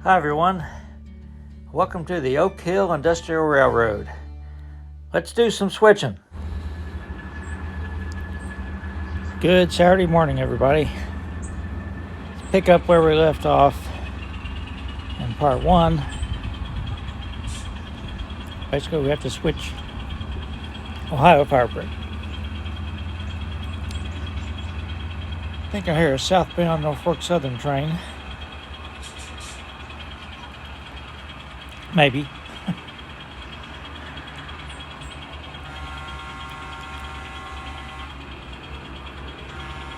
Hi everyone, welcome to the Oak Hill Industrial Railroad. Let's do some switching. Good Saturday morning everybody. Let's pick up where we left off in part one. Basically we have to switch Ohio Firebrick. I think I hear a southbound Norfolk Southern train. Maybe.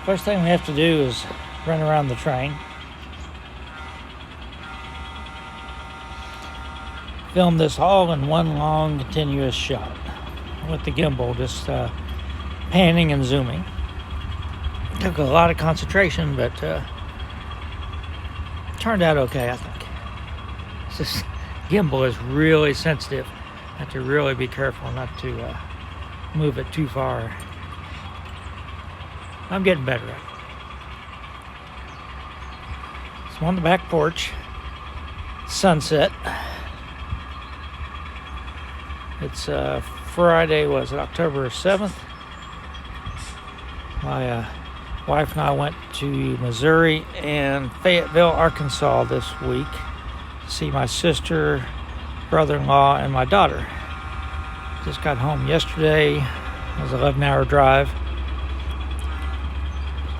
First thing we have to do is run around the train. Film this all in one long continuous shot with the gimbal just panning and zooming. Took a lot of concentration, but turned out okay, I think. This gimbal is really sensitive. I have to really be careful not to move it too far. I'm getting better at it. So I'm on the back porch. Sunset. It's Friday, was it October 7th? My wife and I went to Missouri and Fayetteville, Arkansas this week to see my sister, brother-in-law, and my daughter. Just got home yesterday. It was an 11-hour drive.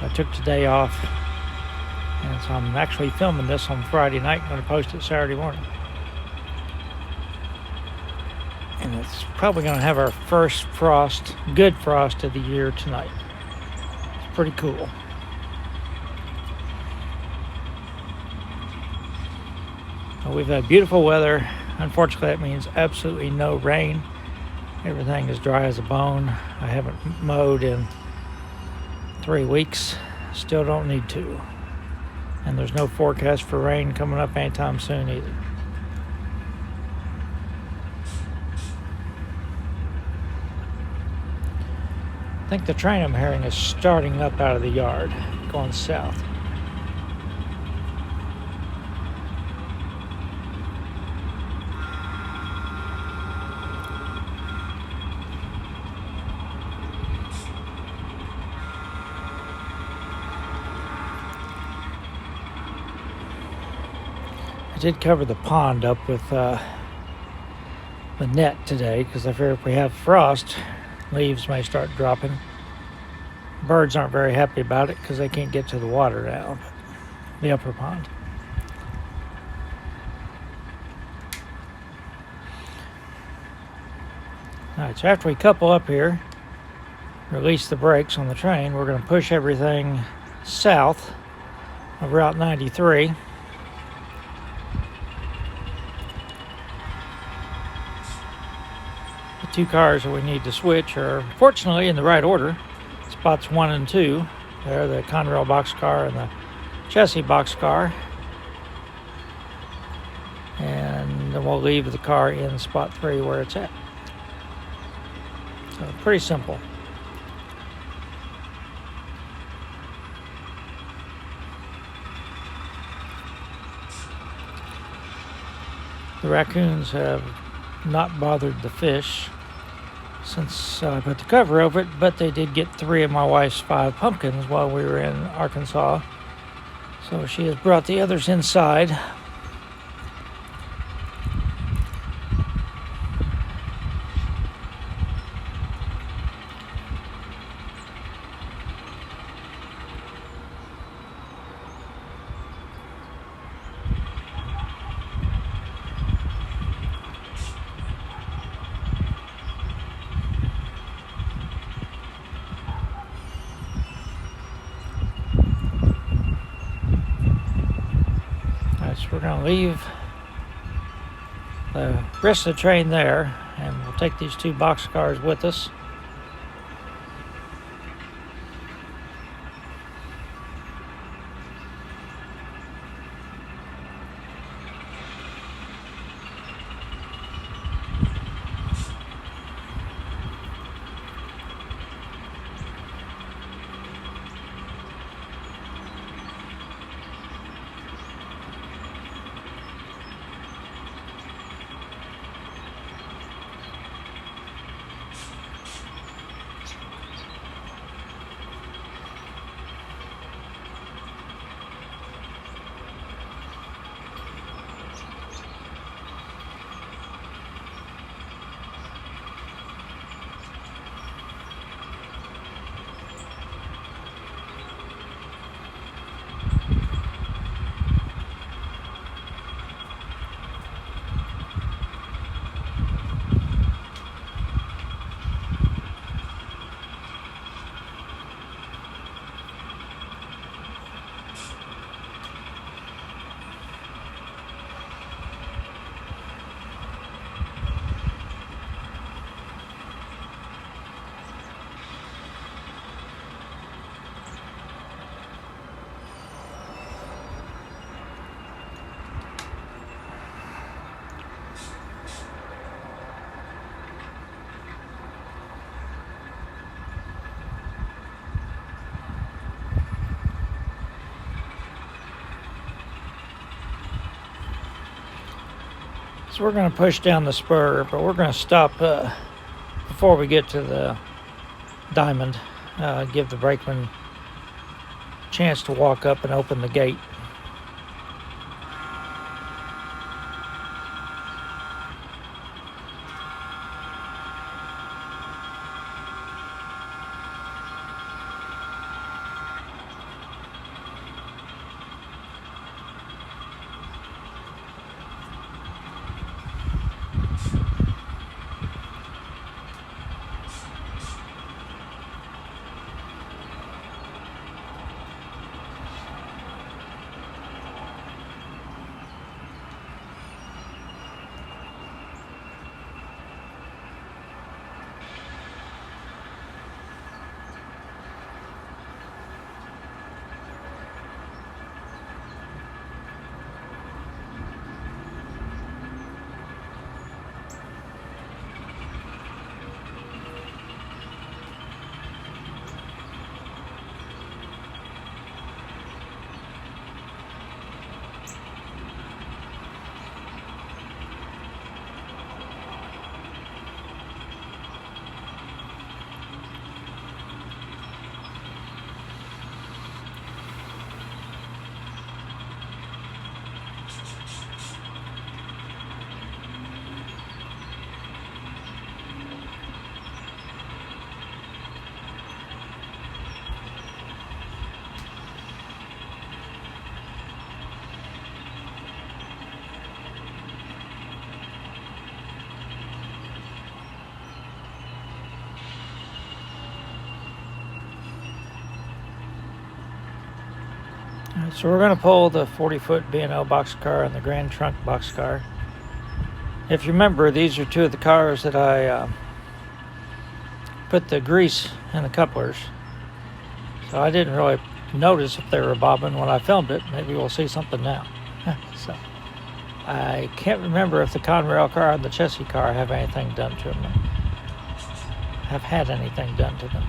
I took today off, and so I'm actually filming this on Friday night. I'm going to post it Saturday morning. And it's probably going to have our first frost, good frost of the year tonight. It's pretty cool. Well, we've had beautiful weather. Unfortunately, that means absolutely no rain. Everything is dry as a bone. I haven't mowed in 3 weeks. Still don't need to. And there's no forecast for rain coming up anytime soon either. I think the train I'm hearing is starting up out of the yard, going south. I did cover the pond up with the net today because I fear if we have frost, leaves may start dropping. Birds aren't very happy about it because they can't get to the water now, the upper pond. Alright, so after we couple up here, release the brakes on the train, we're going to push everything south of Route 93. Two cars that we need to switch are fortunately in the right order. Spots 1 and 2. They're the Conrail boxcar and the chassis boxcar. And then we'll leave the car in spot 3 where it's at. So pretty simple. The raccoons have not bothered the fish since I put the cover over it, but they did get 3 of my wife's 5 pumpkins while we were in Arkansas. So she has brought the others inside. So we're going to leave the rest of the train there, and we'll take these 2 boxcars with us. So we're going to push down the spur, but we're going to stop before we get to the diamond. Give the brakeman a chance to walk up and open the gate. So we're going to pull the 40-foot B&O boxcar and the Grand Trunk boxcar. If you remember, these are two of the cars that I put the grease in the couplers. So I didn't really notice if they were bobbing when I filmed it. Maybe we'll see something now. So I can't remember if the Conrail car and the chassis car have anything done to them. Have had anything done to them.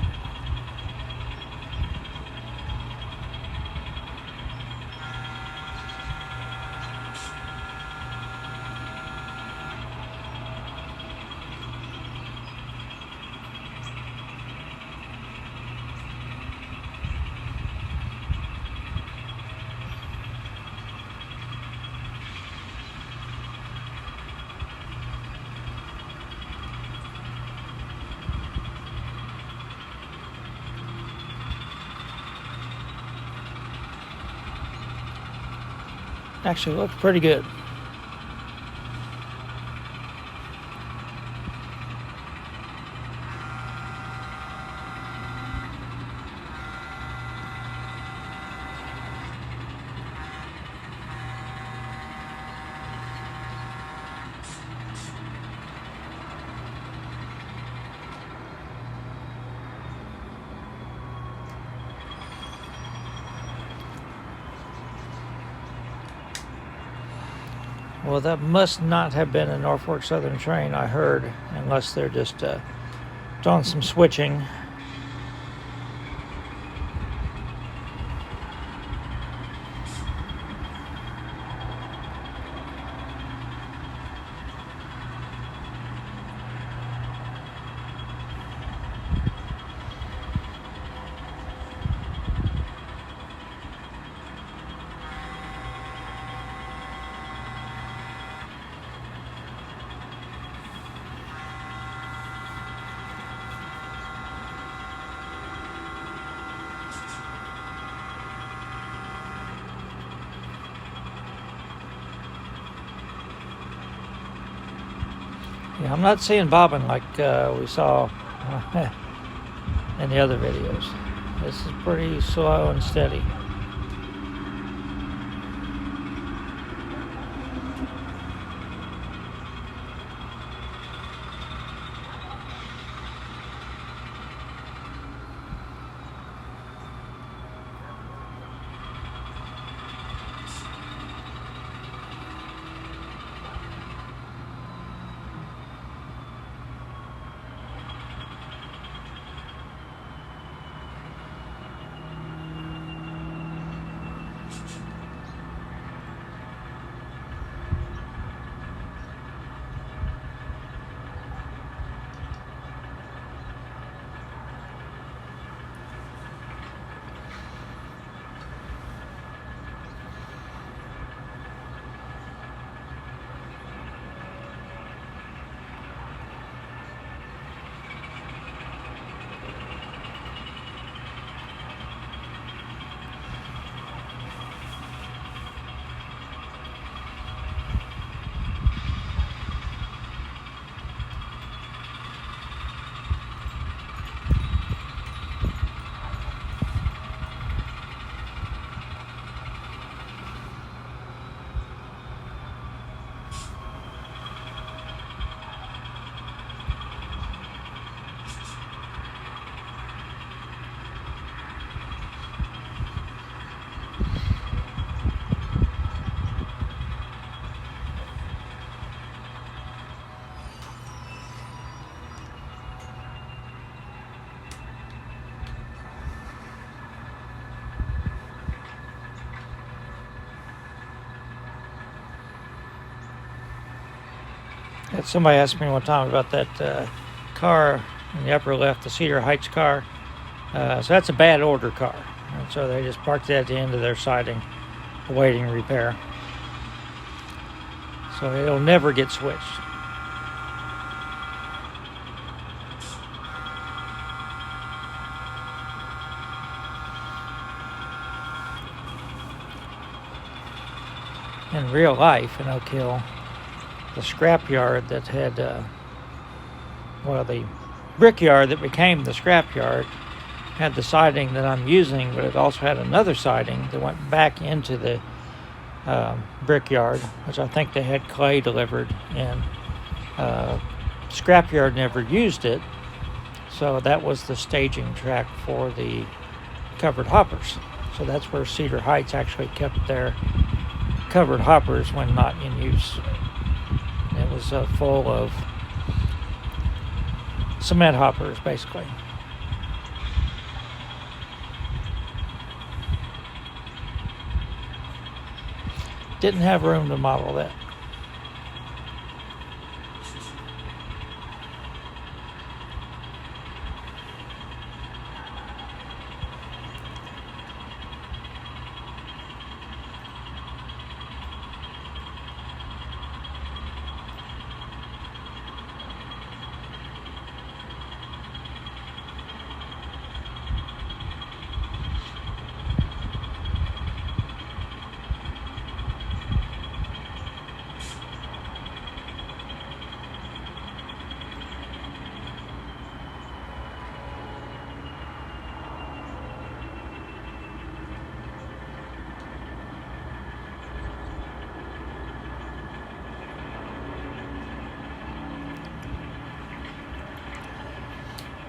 Actually looks pretty good. Well, that must not have been a Norfolk Southern train, I heard, unless they're just doing some switching. Yeah, I'm not seeing bobbing like we saw in the other videos. This is pretty slow and steady. Somebody asked me one time about that car in the upper left, the Cedar Heights car. So that's a bad order car. And so they just parked it at the end of their siding, awaiting repair. So it'll never get switched. In real life in Oak Hill, the scrapyard that had, the brickyard that became the scrapyard had the siding that I'm using, but it also had another siding that went back into the brickyard, which I think they had clay delivered in. Scrapyard never used it, so that was the staging track for the covered hoppers. So that's where Cedar Heights actually kept their covered hoppers when not in use. It was full of cement hoppers, basically. Didn't have room to model that.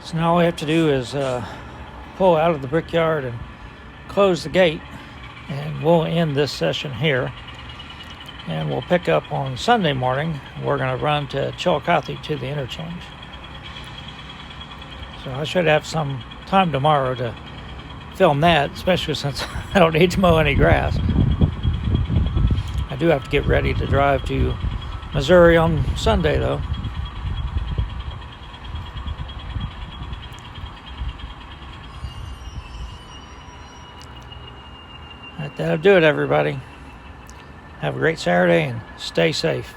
So now all we have to do is pull out of the brickyard and close the gate, and we'll end this session here. And we'll pick up on Sunday morning. We're going to run to Chillicothe to the interchange. So I should have some time tomorrow to film that, especially since I don't need to mow any grass. I do have to get ready to drive to Missouri on Sunday, though. That'll do it, everybody. Have a great Saturday and stay safe.